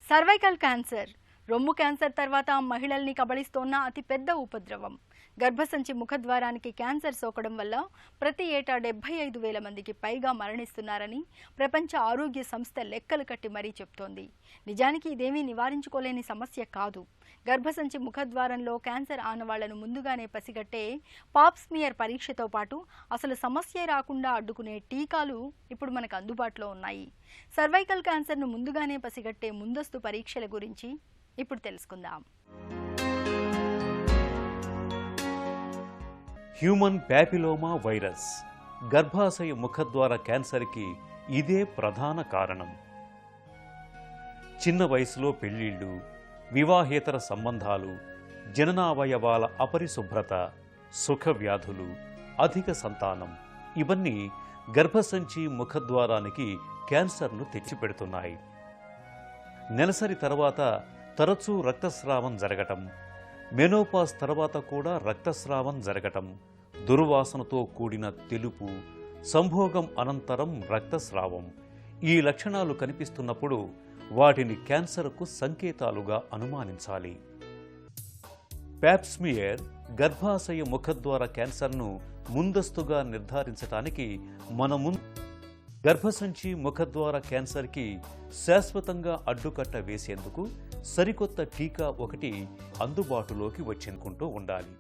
Cervical cancer రొమ్ము cancer తర్వాత మహిళల్ని కబళిస్తోన్న అతిపెద్ద ఉపద్రవం. గర్భసంచి ముఖద్వారానికి క్యాన్సర్ సోకడం వల్ల ప్రతి ఏటా 75,000 మందికి పైగా మరణిస్తున్నారని ప్రపంచ ఆరోగ్య సంస్థ లెక్కలు కట్టి మరీ చెప్తోంది. నిజానికి ఇదేమీ నివారించుకోలేని సమస్య కాదు. గర్భసంచి ముఖద్వారంలో క్యాన్సర్ ఆనవాళ్లను ముందుగానే పసిగట్టే పాప్ స్మియర్ పరీక్షతో పాటు అసలు సమస్య రాకుండా అడ్డుకునే టీకాలు ఇప్పుడు మనకు అందుబాటులో ఉన్నాయి. సర్వైకల్ క్యాన్సర్ను ముందుగానే పసిగట్టే ముందస్తు పరీక్షల గురించి ఇప్పుడు తెలుసుకుందాం. హ్యూమన్ ప్యాపిలోమా వైరస్ గర్భాశయ ముఖద్వార క్యాన్సర్కి ఇదే ప్రధాన కారణం. చిన్న వయసులో పెళ్లిళ్ళు, వివాహేతర సంబంధాలు, జననావయవాల అపరిశుభ్రత, సుఖవ్యాధులు, అధిక సంతానం ఇవన్నీ గర్భసంచి ముఖద్వారానికి క్యాన్సర్ను తెచ్చిపెడుతున్నాయి. నెలసరి తర్వాత తరచూ రక్తస్రావం జరగటం, మెనోపాజ్ తర్వాత కూడా రక్తస్రావం జరగటం, దుర్వాసనతో కూడిన తెలుపు, సంభోగం అనంతరం రక్తస్రావం ఈ లక్షణాలు కనిపిస్తున్నప్పుడు వాటిని క్యాన్సర్కు సంకేతాలుగా అనుమానించాలి. పాప్ స్మియర్ గర్భాశయ ముఖద్వార క్యాన్సర్ను ముందస్తుగా నిర్ధారించడానికి గర్భసంచి ముఖద్వార క్యాన్సర్కి శాశ్వతంగా అడ్డుకట్ట వేసేందుకు సరికొత్త టీకా ఒకటి అందుబాటులోకి వచ్చేనుకుంటూ ఉండాలి.